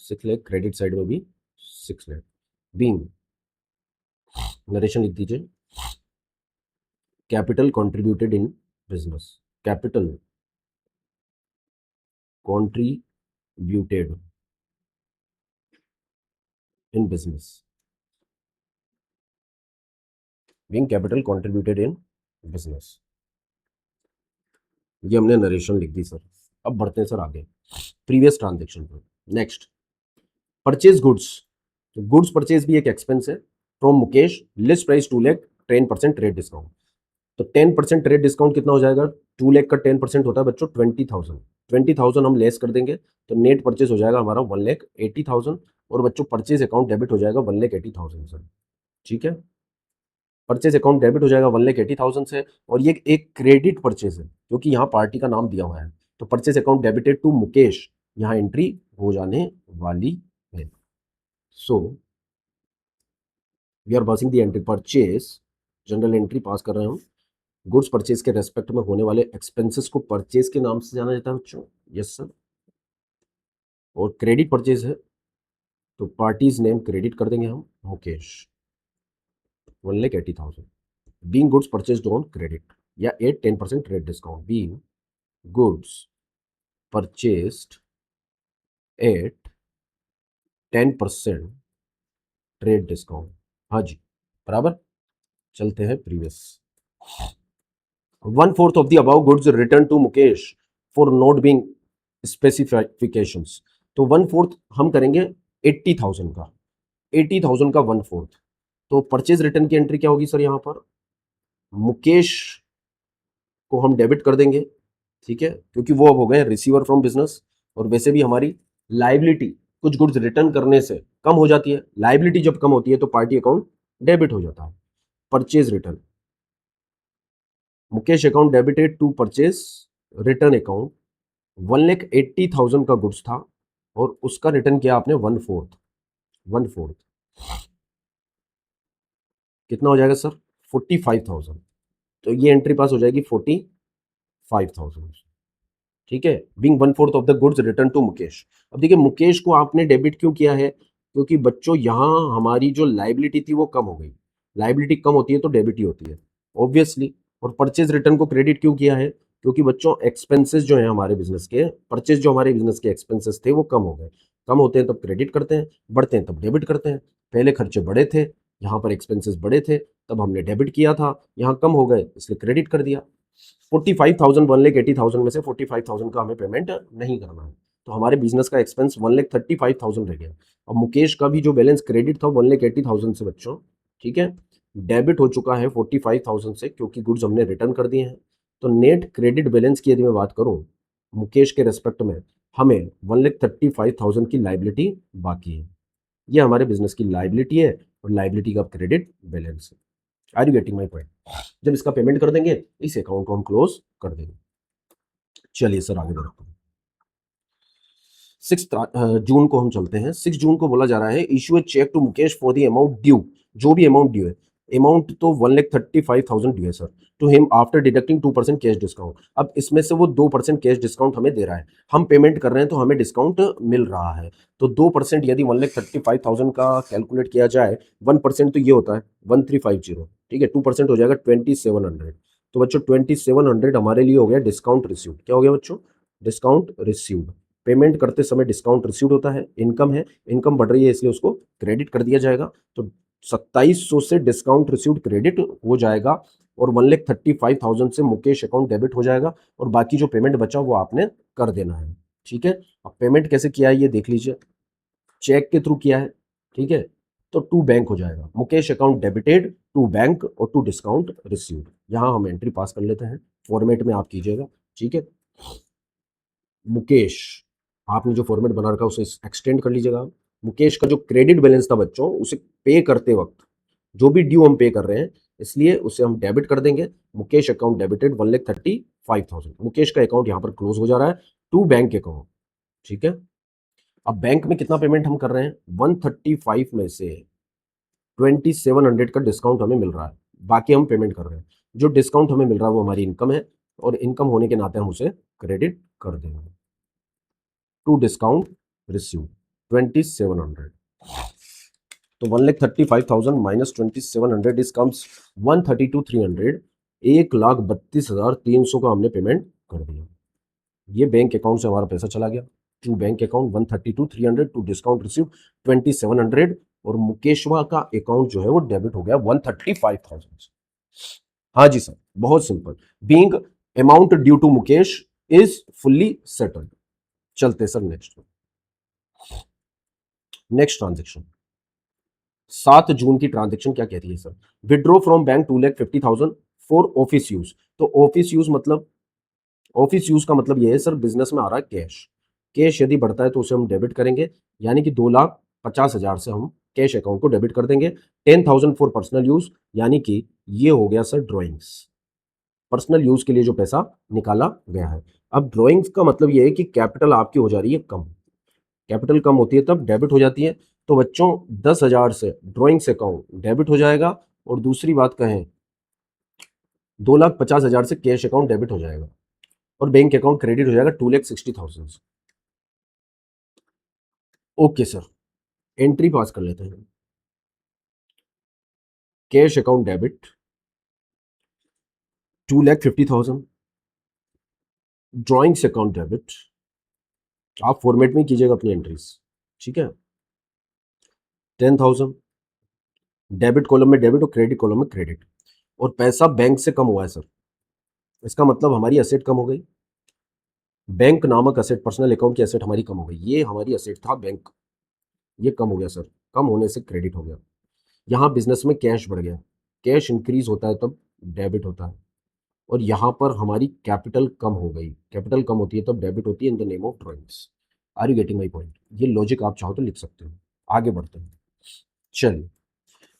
6 लाख क्रेडिट साइड में भी 6 लाख। बीइंग, नरेशन लिख दीजिए, capital contributed in business, capital contributed in business, being capital contributed in business. ये हमने नरेशन लिख दी सर। अब बढ़ते हैं सर आगे प्रीवियस ट्रांजेक्शन पर। Next, purchase goods. तो गुड्स परचेज भी एक एक्सपेंस है। From Mukesh, list price 2 lakh, 10% trade discount. तो 10% ट्रेड डिस्काउंट कितना हो जाएगा, 2 लाख का 10% होता है बच्चों 20,000। 20,000 हम लेस कर देंगे तो नेट परचेज हो जाएगा हमारा 1,80,000, और बच्चों परचेज अकाउंट डेबिट हो जाएगा 1,80,000 सर, ठीक है। परचेज अकाउंट डेबिट हो जाएगा 1,80,000 से, और ये एक क्रेडिट परचेज है क्योंकि यहाँ पार्टी का नाम दिया हुआ है, तो purchase account debited to Mukesh यहाँ एंट्री हो जाने वाली है। So we are passing the entry purchase, journal entry pass कर रहे हैं हम। गुड्स परचेज के रेस्पेक्ट में होने वाले एक्सपेंसेस को परचेज के नाम से जाना जाता है बच्चों, यस सर। और क्रेडिट परचेज है तो पार्टीज नेम क्रेडिट कर देंगे हम, Mukesh, 1,80,000। Being goods purchased on credit या at 10% trade discount, being goods purchased at 10% trade discount. हाँ जी, बराबर। चलते हैं previous. 1/4 of the above goods return to Mukesh for not being specifications. तो 1/4 हम करेंगे 80,000 का, 80,000 का 1/4। तो परचेज रिटर्न की एंट्री क्या होगी सर, यहाँ पर मुकेश को हम डेबिट कर देंगे, ठीक है, क्योंकि वो अब हो गए रिसीवर फ्रॉम बिजनेस, और वैसे भी हमारी लाइबिलिटी कुछ गुड्स रिटर्न करने से कम हो जाती है। लाइबिलिटी जब कम होती है तो पार्टी अकाउंट डेबिट हो जाता है। Purchase return, Mukesh account debited to purchase return account, 1,80,000 का गुड्स था और उसका रिटर्न किया आपने 1/4, 1/4 कितना हो जाएगा सर, 45,000। तो ये एंट्री पास हो जाएगी 45,000, ठीक है। Being 1/4 of the goods return to Mukesh. अब देखिए मुकेश को आपने डेबिट क्यों किया है, क्योंकि बच्चों यहाँ हमारी जो लाइबिलिटी थी वो कम हो गई। लाइबिलिटी कम होती है तो डेबिट ही होती है ऑब्वियसली। और परचेज रिटर्न को क्रेडिट क्यों किया है, क्योंकि बच्चों एक्सपेंसेस जो है हमारे बिजनेस के, परचेज जो हमारे बिजनेस के एक्सपेंसेस थे वो कम हो गए। कम होते हैं तब क्रेडिट करते हैं, बढ़ते हैं तब डेबिट करते हैं। पहले खर्चे बड़े थे, यहाँ पर एक्सपेंसेस बड़े थे, तब हमने डेबिट किया था, यहाँ कम हो गए इसलिए क्रेडिट कर दिया। 45,000, 1,80,000 में से 45,000 का हमें पेमेंट नहीं करना है, तो हमारे बिजनेस का एक्सपेंस 1,35,000 रह गया। अब मुकेश का भी जो बैलेंस क्रेडिट था 1,80,000 से बच्चों, ठीक है। डेबिट हो चुका है 45,000 से, क्योंकि गुड्स हमने रिटर्न कर दिए हैं। तो नेट क्रेडिट बैलेंस की यदि मैं बात करूं मुकेश के रेस्पेक्ट में, हमें 1,35,000 की लाइबिलिटी बाकी है। ये हमारे बिजनेस की लाइबिलिटी है और लाइबिलिटी का क्रेडिट बैलेंस है। Are you getting my point? जब इसका पेमेंट कर देंगे इस अकाउंट को हम क्लोज कर देंगे। चलिए सर आगे बढ़ते हैं। 6 जून को हम चलते हैं। 6 जून को बोला जा रहा है issue a cheque to Mukesh for the amount due. जो भी अमाउंट ड्यू है, अमाउंट तो 1,35,000 ड्यू है sir, to him after deducting 2% cash discount. अब इसमें से वो 2% कैश डिस्काउंट हमें दे रहा है, हम पेमेंट कर रहे हैं तो हमें डिस्काउंट मिल रहा है। तो 2% यदि 1,35,000 का कैलकुलेट किया जाए, 1% तो ये होता है 1,350, ठीक है, 2% हो जाएगा 2,700। तो बच्चों 2,700 हमारे लिए हो गया डिस्काउंट रिसीव्ड। क्या हो गया बच्चों? Discount received. पेमेंट करते समय डिस्काउंट रिसीव्ड होता है, इनकम है, इनकम बढ़ रही है इसलिए उसको क्रेडिट कर दिया जाएगा। तो 2700 से डिस्काउंट रिसीव्ड क्रेडिट हो जाएगा और 1,35,000 से मुकेश अकाउंट डेबिट हो जाएगा और बाकी जो पेमेंट बचा वो आपने कर देना है। ठीक है, अब पेमेंट कैसे किया है ये देख लीजिए, चेक के थ्रू किया है, ठीक है, तो टू बैंक हो जाएगा, Mukesh account debited to bank और टू डिस्काउंट रिसीव्ड। यहां हम एंट्री पास कर लेते हैं, फॉर्मेट में आप कीजिएगा, ठीक है। मुकेश, आपने जो फॉर्मेट बना रखा है उसे एक्सटेंड कर लीजिएगा। मुकेश का जो क्रेडिट बैलेंस था बच्चों, उसे पे करते वक्त जो भी ड्यू हम पे कर रहे हैं, इसलिए उसे हम डेबिट कर देंगे। Mukesh account debited 1,35,000। मुकेश का अकाउंट यहां पर क्लोज हो जा रहा है टू बैंक अकाउंट, ठीक है। अब बैंक में कितना पेमेंट हम कर रहे हैं? 135 में से 2,700 का डिस्काउंट हमें मिल रहा है, बाकी हम पेमेंट कर रहे हैं। जो डिस्काउंट हमें मिल रहा है वो हमारी इनकम है और इनकम होने के नाते हम उसे क्रेडिट कर देंगे टू डिस्काउंट रिसीव 2,700। तो 1,35,000 माइनस 2,700 इज कम्स 132,300। 1,32,300 का हमने पेमेंट कर दिया। ये बैंक अकाउंट से हमारा पैसा चला गया to bank account 132,300 to discount receive 2,700 और मुकेशवा का अकाउंट जो है वो डेबिट हो गया 135,000। हाँ जी सर, बहुत simple. Being amount due to Mukesh is fully settled. चलते सर नेक्स्ट ट्रांजेक्शन। 7 जून की ट्रांजेक्शन क्या कहती है सर? Withdraw from bank 2,50,000 for office use. तो ऑफिस यूज मतलब, ऑफिस यूज का मतलब ये है सर, बिजनेस में आ रहा है कैश। कैश यदि बढ़ता है तो उसे हम डेबिट करेंगे, यानी कि 2,50,000 से हम कैश अकाउंट को डेबिट कर देंगे। 10,000 फॉर पर्सनल यूज, यानी कि ये हो गया सर ड्रॉइंग्स, पर्सनल यूज के लिए जो पैसा निकाला गया है। अब ड्रॉइंग्स का मतलब ये है कि कैपिटल आपकी हो जा रही है कम, कैपिटल कम होती है तब डेबिट हो जाती है। तो बच्चों 10,000 से ड्रॉइंग्स अकाउंट डेबिट हो जाएगा और दूसरी बात कहें 2,50,000 से कैश अकाउंट डेबिट हो जाएगा और बैंक अकाउंट क्रेडिट हो जाएगा 2,60,000 से। ओके सर, एंट्री पास कर लेते हैं। Cash account debit 2,50,000, drawings account debit, आप फॉर्मेट में कीजिएगा अपनी एंट्रीज, ठीक है। 10,000 डेबिट कॉलम में डेबिट और क्रेडिट कॉलम में क्रेडिट, और पैसा बैंक से कम हुआ है सर, इसका मतलब हमारी असेट कम हो गई। बैंक नामक असेट, पर्सनल अकाउंट की असेट हमारी कम हो गई। ये हमारी असेट था बैंक, ये कम हो गया सर, कम होने से क्रेडिट हो गया। यहाँ बिजनेस में कैश बढ़ गया, कैश इंक्रीज होता है तब डेबिट होता है, और यहाँ पर हमारी कैपिटल कम हो गई, कैपिटल कम होती है तब डेबिट होती है in the name of drawings. Are you getting my point? ये लॉजिक आप चाहो तो लिख सकते हो। आगे बढ़ते हैं, चलिए।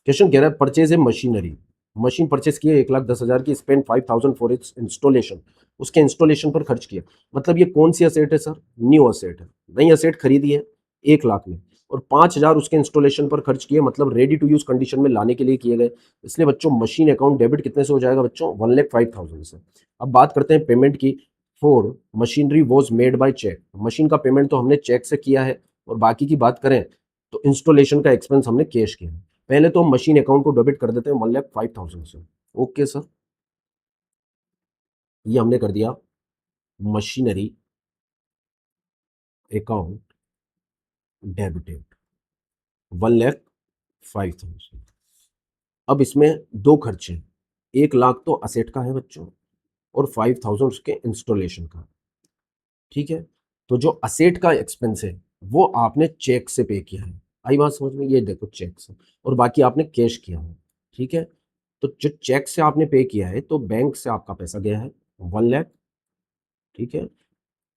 क्वेश्चन कह रहा है purchase a machinery. Machine purchase किए 1,10,000 की, स्पेंड 5,000 फॉर इट्स इंस्टॉलेशन। उसके इंस्टॉलेशन पर खर्च किया। मतलब ये कौन सी असेट है सर? न्यू असेट है, नई असेट खरीदी है 1,00,000 में, और 5,000 उसके इंस्टॉलेशन पर खर्च किए, मतलब रेडी टू यूज कंडीशन में लाने के लिए किए गए। इसलिए बच्चों मशीन अकाउंट डेबिट कितने से हो जाएगा बच्चों? 1,05,000 से। अब बात करते हैं पेमेंट की। For machinery was made by cheque. Machine का पेमेंट तो हमने चेक से किया है, और बाकी की बात करें तो इंस्टॉलेशन का एक्सपेंस हमने कैश किया है। पहले तो हम मशीन अकाउंट को डेबिट कर देते हैं 1,05,000 से। ओके सर, ये हमने कर दिया मशीनरी अकाउंट डेबिटेड 1,05,000। अब इसमें दो खर्चे, 1,00,000 तो असेट का है बच्चों और 5,000 उसके इंस्टॉलेशन का, ठीक है। तो जो असेट का एक्सपेंस है वो आपने चेक से पे किया है, आई बात समझ में? ये देखो चेक से, और बाकी आपने कैश किया है, ठीक है। तो जो चेक से आपने पे किया है तो बैंक से आपका पैसा गया है 1 लाख, ठीक है।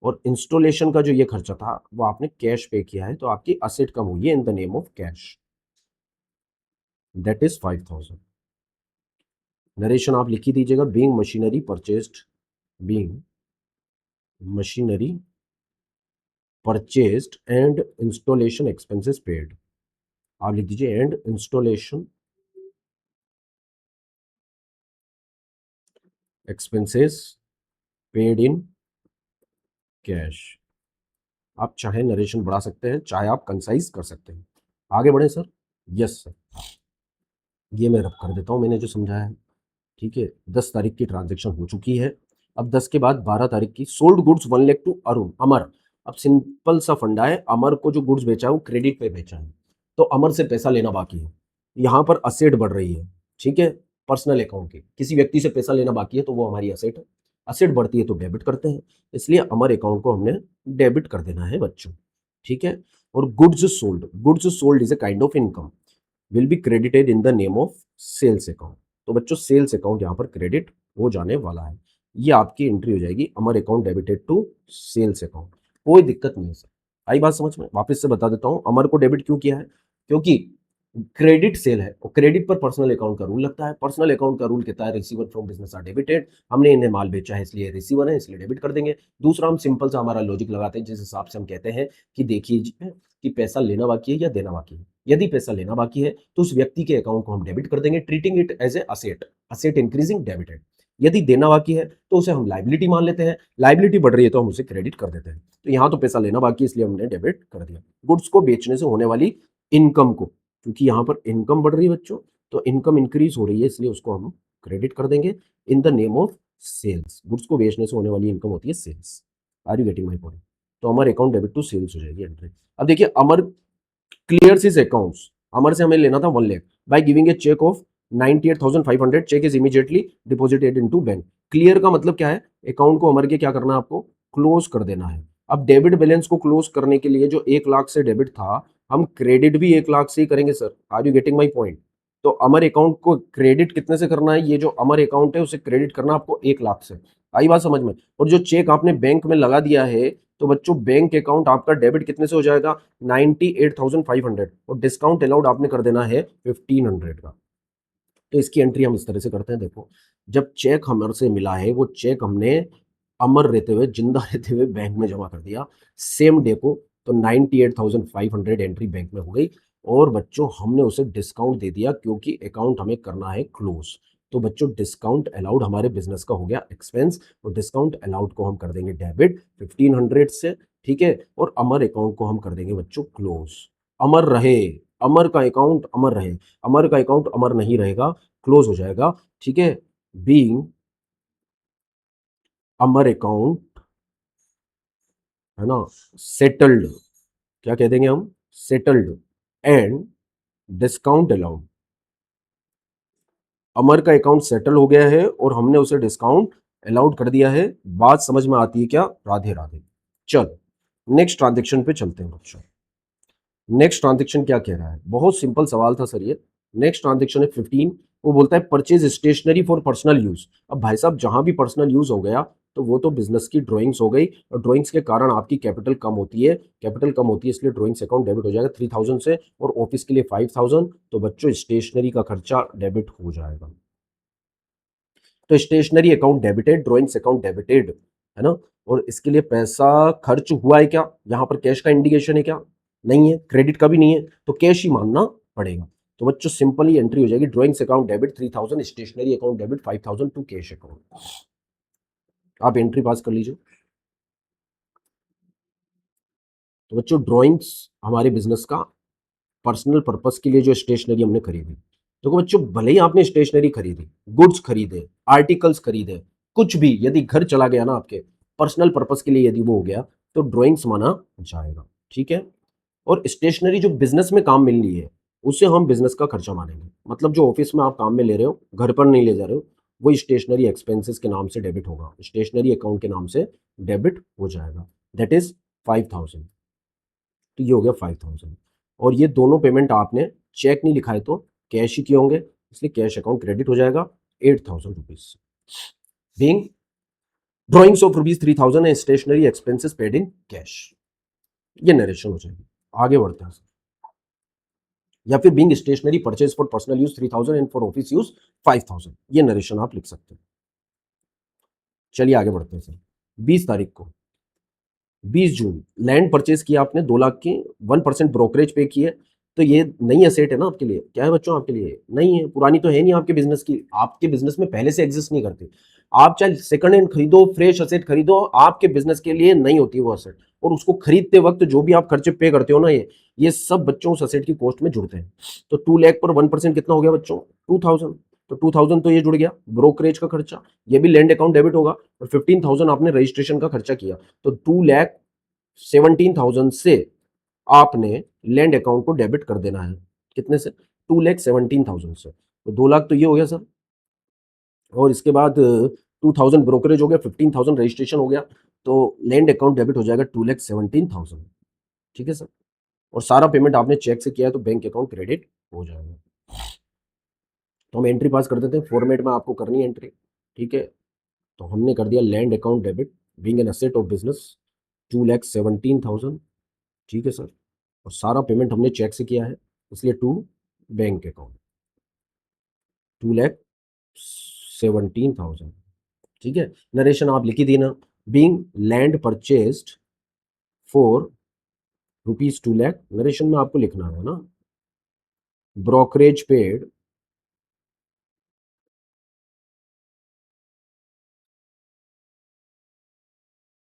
और इंस्टॉलेशन का जो ये खर्चा था वो आपने कैश पे किया है, तो आपकी असेट कम हुई है in the name of cash, that is 5000। Narration आप लिख ही दीजिएगा, being machinery purchased, being machinery purchased and installation expenses paid. आप लिख दीजिए and installation expenses paid in cash. आप चाहे नरेशन बढ़ा सकते हैं, चाहे आप कंसाइज कर सकते हैं। आगे बढ़े सर। यस सर, ये मैं रब कर देता हूँ मैंने जो समझाया है, ठीक है। 10 तारीख की ट्रांजैक्शन हो चुकी है। अब 10 के बाद 12 तारीख की sold goods 1 lakh to Arun Amar. अब सिंपल सा फंडा है, अमर को जो गुड्स बेचा है वो क्रेडिट पे बेचा है, तो अमर से पैसा लेना बाकी है। यहाँ पर असेट बढ़ रही है, ठीक है। पर्सनल अकाउंट की किसी व्यक्ति से पैसा लेना बाकी है तो वो हमारी असेट है। असेट बढ़ती है तो डेबिट करते हैं, इसलिए अमर अकाउंट को हमने डेबिट कर देना है बच्चों, ठीक है। और goods sold is a kind of income, will be credited in the name of sales account. तो बच्चों सेल्स अकाउंट यहाँ पर क्रेडिट हो जाने वाला है। ये आपकी एंट्री हो जाएगी, Amar account debited to sales account. कोई दिक्कत नहीं है सर, आई बात समझ में। वापस से बता देता हूँ, अमर को डेबिट क्यों किया है, क्योंकि क्रेडिट सेल है और क्रेडिट पर पर्सनल अकाउंट का रूल लगता है। पर्सनल अकाउंट का रूल कहता है receiver from business are debited, हमने इन्हें माल बेचा है इसलिए रिसीवर है, इसलिए डेबिट कर देंगे। दूसरा, हम सिंपल सा हमारा लॉजिक लगाते हैं जिस हिसाब से हम कहते हैं कि देखिए कि पैसा लेना बाकी है या देना बाकी है। यदि पैसा लेना बाकी है तो उस व्यक्ति के अकाउंट को हम डेबिट कर देंगे, treating it as a asset, asset increasing debited. यदि देना बाकी है तो उसे हम लाइबिलिटी मान लेते हैं, लाइबिलिटी बढ़ रही है तो हम उसे क्रेडिट कर देते हैं। तो यहाँ तो पैसा लेना बाकी है इसलिए हमने डेबिट कर दिया। गुड्स को बेचने से होने वाली इनकम को, क्योंकि यहाँ पर इनकम बढ़ रही है बच्चों, तो इनकम इंक्रीज हो रही है इसलिए उसको हम क्रेडिट कर देंगे in the name of sales. Goods को बेचने से होने वाली इनकम होती है sales. Are you getting my point. तो हमारे अकाउंट डेबिट टू सेल्स हो जाएगी एंट्री। अब देखिए, Amar clears his accounts, Amar से हमें लेना था 1 lakh by giving a cheque of 98,500, cheque is immediately deposited into bank. Clear का मतलब क्या है, अकाउंट को अमर के क्या करना है, आपको क्लोज कर देना है। अब डेबिट बैलेंस को क्लोज करने के लिए जो 1 लाख से डेबिट था, हम क्रेडिट भी 1 लाख से ही करेंगे sir. Are you getting my point. तो अमर अकाउंट को क्रेडिट कितने से करना है, ये जो अमर अकाउंट है उसे क्रेडिट करना आपको 1 लाख से। आई बात समझ में। और जो चेक आपने बैंक में लगा दिया है, तो बच्चों बैंक अकाउंट आपका डेबिट कितने से हो जाएगा, 98,500, और डिस्काउंट अलाउड आपने कर देना है 1500 का। तो इसकी एंट्री हम इस तरह से करते हैं, देखो जब चेक हमर से मिला है वो चेक हमने अमर रहते हुए, जिंदा रहते हुए बैंक में जमा कर दिया सेम डे को, तो 98,500 एंट्री बैंक में हो गई। और बच्चों हमने उसे डिस्काउंट दे दिया क्योंकि अकाउंट हमें करना है क्लोज। तो बच्चों डिस्काउंट अलाउड हमारे बिजनेस का हो गया एक्सपेंस, और डिस्काउंट अलाउड को हम कर देंगे डेबिट 1500 से, ठीक है। और अमर अकाउंट को हम कर देंगे बच्चों क्लोज। अमर रहे, अमर का अकाउंट अमर रहे, अमर का अकाउंट अमर नहीं रहेगा, क्लोज हो जाएगा, ठीक है। बीइंग अमर अकाउंट, है ना, सेटल्ड, क्या कह देंगे हम, सेटल्ड एंड डिस्काउंट अलाउड। अमर का अकाउंट सेटल हो गया है और हमने उसे डिस्काउंट अलाउड कर दिया है। बात समझ में आती है क्या, राधे राधे। चलो नेक्स्ट ट्रांजेक्शन पे चलते हैं बच्चों। नेक्स्ट ट्रांजेक्शन क्या कह रहा है, बहुत सिंपल सवाल था सर ये। नेक्स्ट ट्रांजेक्शन है 15, वो बोलता है purchase stationery for personal use. अब भाई साहब जहां भी पर्सनल यूज हो गया तो वो तो बिजनेस की ड्राइंग्स हो गई, और ड्राइंग्स के कारण आपकी कैपिटल कम होती है, कैपिटल कम होती है इसलिए ड्राइंग्स अकाउंट डेबिट हो जाएगा 3000 से, और ऑफिस के लिए 5000। तो बच्चों स्टेशनरी का खर्चा डेबिट हो जाएगा। तो stationery account debited, drawings account debited, है ना। और इसके लिए पैसा खर्च हुआ है क्या, यहाँ पर कैश का इंडिकेशन है क्या, नहीं है, क्रेडिट का भी नहीं है, तो कैश ही मानना पड़ेगा। तो बच्चों सिंपली एंट्री हो जाएगी, drawings account debit 3000, stationery account debit 5000 to cash account. आप एंट्री पास कर लीजिए। तो बच्चों ड्राइंग्स हमारे बिजनेस का पर्सनल पर्पस के लिए जो स्टेशनरी हमने खरीदी। देखो बच्चों, भले ही आपने स्टेशनरी खरीदी, गुड्स खरीदे, आर्टिकल्स खरीदे, कुछ भी यदि घर चला गया ना आपके पर्सनल पर्पस के लिए, यदि वो हो गया तो ड्राइंग्स माना जाएगा, ठीक है। और स्टेशनरी जो बिजनेस में काम मिल रही है उसे हम बिजनेस का खर्चा मानेंगे। मतलब जो ऑफिस में आप काम में ले रहे हो, घर पर नहीं ले जा रहे हो, वो स्टेशनरी एक्सपेंसेस के नाम से डेबिट होगा, स्टेशनरी अकाउंट के नाम से डेबिट हो जाएगा, दैट इज 5000। तो ये हो गया 5000। और ये दोनों पेमेंट आपने चेक नहीं लिखा है तो कैश ही किए होंगे, इसलिए कैश अकाउंट क्रेडिट हो जाएगा 8,000 rupees. Being drawings of rupees 3,000 and stationery expenses paid in cash. ये नरेशन हो जाएगी। आगे बढ़ते हैं। या फिर being stationery purchase for personal use 3,000 and for office use 5,000। ये नरेशन आप लिख सकते हैं। चलिए आगे बढ़ते हैं सर। 20 तारीख को 20 जून लैंड परचेज किया आपने 2 लाख की, 1% ब्रोकरेज पे किए। तो ये नई एसेट है ना आपके लिए, क्या है बच्चों आपके लिए, नहीं है, पुरानी तो है नहीं आपके बिजनेस की, आपके बिजनेस में पहले से एग्जिस्ट नहीं करती। आप चाहे सेकंड हैंड खरीदो, फ्रेश एसेट खरीदो, आपके बिजनेस के लिए नहीं होती वो एसेट। और उसको खरीदते वक्त जो भी आप खर्चे पे करते हो ना, ये सब बच्चों उस एसेट की कॉस्ट में जुड़ते हैं। तो 2 लाख पर 1% कितना हो गया बच्चों, 2,000। तो 2,000 तो ये जुड़ गया ब्रोकरेज का खर्चा, ये भी लैंड अकाउंट डेबिट होगा। और 15,000 आपने रजिस्ट्रेशन का खर्चा किया। तो 2,17,000 से आपने लैंड अकाउंट को डेबिट कर देना है। कितने से, 2,17,000 से। तो 2 लाख तो ये हो गया सर। और इसके बाद 2,000 ब्रोकरेज हो गया, 15,000 रजिस्ट्रेशन हो गया। तो लैंड अकाउंट डेबिट हो जाएगा 2,17,000। ठीक है सर। और सारा पेमेंट आपने चेक से किया है तो बैंक अकाउंट क्रेडिट हो जाएगा। तो हम एंट्री पास कर देते हैं, फॉर्मेट में आपको करनी है एंट्री। ठीक है। तो हमने कर दिया land account debit being an asset of business 2,17,000। ठीक है सर। और सारा पेमेंट हमने चेक से किया है, इसलिए टू बैंक अकाउंट 2,17,000। ठीक है। नरेशन आप लिखी दी ना, being land purchased for rupees 2 lakh. Narration में आपको लिखना है ना, brokerage paid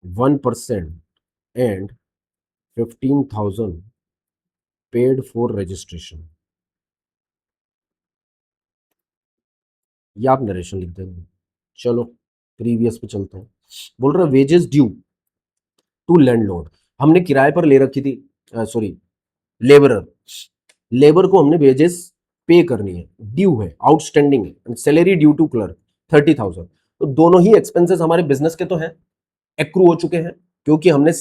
1% and 15,000 paid for registration. ये आप नरेशन लिख देंगे। चलो प्रीवियस पे चलते हैं। बोल रहा वेजेस ड्यू टू लैंडलॉर्ड, हमने किराए पर ले रखी थी, सॉरी लेबरर, लेबर को हमने वेजेस पे करनी है, ड्यू है, आउटस्टैंडिंग है। Salary due to clerk 30,000। तो दोनों ही एक्सपेंसेस हमारे बिजनेस के तो हैं, एक्रू हो चुके हैं, क्योंकि हमने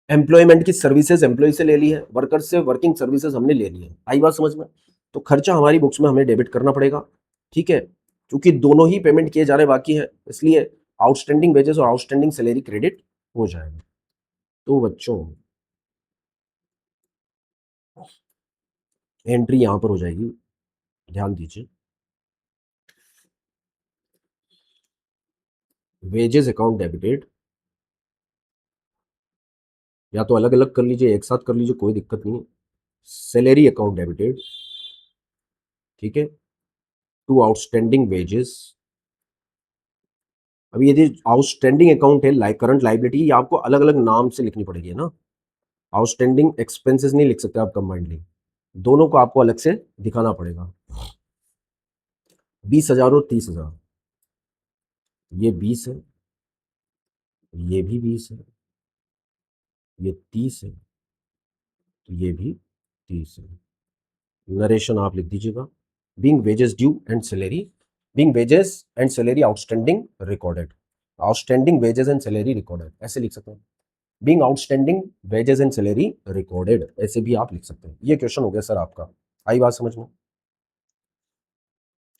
एम्प्लॉयमेंट की सर्विसेज एम्प्लॉय से ले ली है, वर्कर्स से वर्किंग सर्विसेज हमने ले ली है। आई बात समझ में। तो खर्चा हमारी बुक्स में हमें डेबिट करना पड़ेगा। ठीक है। क्योंकि दोनों ही पेमेंट किए जा रहे बाकी है, इसलिए आउटस्टैंडिंग वेजेस और आउटस्टैंडिंग सैलरी क्रेडिट हो जाएगा। तो बच्चों एंट्री यहां पर हो जाएगी, ध्यान दीजिए। वेजेस अकाउंट डेबिटेड, या तो अलग अलग कर लीजिए, एक साथ कर लीजिए, कोई दिक्कत नहीं है। सैलरी अकाउंट डेबिटेड, ठीक है, टू आउटस्टैंडिंग वेजेस। अभी यदि आउटस्टैंडिंग अकाउंट है, लाइक करंट लाइबिलिटी, ये आपको अलग अलग नाम से लिखनी पड़ेगी, है ना। आउटस्टैंडिंग एक्सपेंसेस नहीं लिख सकते आप कंबाइंडली, दोनों को आपको अलग से दिखाना पड़ेगा। 20,000 और 30,000, ये 20 है, ये भी 20 है, ये 30 है, तो ये भी 30 है। नरेशन आप लिख दीजिएगा, being wages due and salary, being wages and salary outstanding recorded, outstanding wages and salary recorded, ऐसे लिख सकते हैं। Being outstanding wages and salary recorded, ऐसे भी आप लिख सकते हैं। ये क्वेश्चन हो गया सर आपका, आई बात समझ में।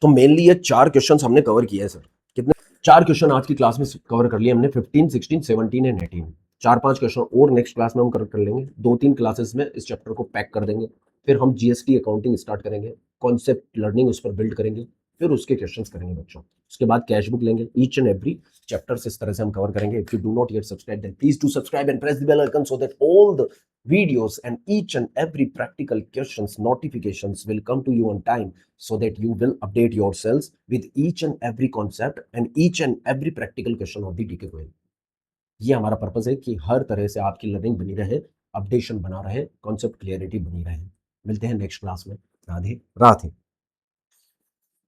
तो मेनली ये 4 क्वेश्चन हमने कवर किए हैं सर। कितने, 4 क्वेश्चन आज की क्लास में कवर कर लिए हमने, 15, 16, 17 एंड 18। 4-5 क्वेश्चन और नेक्स्ट क्लास में हम कवर कर लेंगे। 2-3 क्लासेस में इस चैप्टर को पैक कर देंगे। फिर हम जीएसटी अकाउंटिंग स्टार्ट करेंगे, कॉन्सेप्ट लर्निंग उस पर बिल्ड करेंगे, फिर उसके क्वेश्चंस करेंगे बच्चों। उसके बाद कैश बुक लेंगे, ईच एंड एवरी चैप्टर्स इस तरह से हम कवर करेंगे। If you do not yet subscribe, then please do subscribe and press the bell icon so that all the videos and each and every practical questions notifications will come to you on time, so that you will update yourselves with each and every concept and each and every practical question of the DK Goel। ये हमारा purpose है कि हर तरह से आपकी learning बनी रहे, updation बना रहे, कॉन्सेप्ट क्लियरिटी बनी रहे। मिलते हैं नेक्स्ट क्लास में। राधे राधे।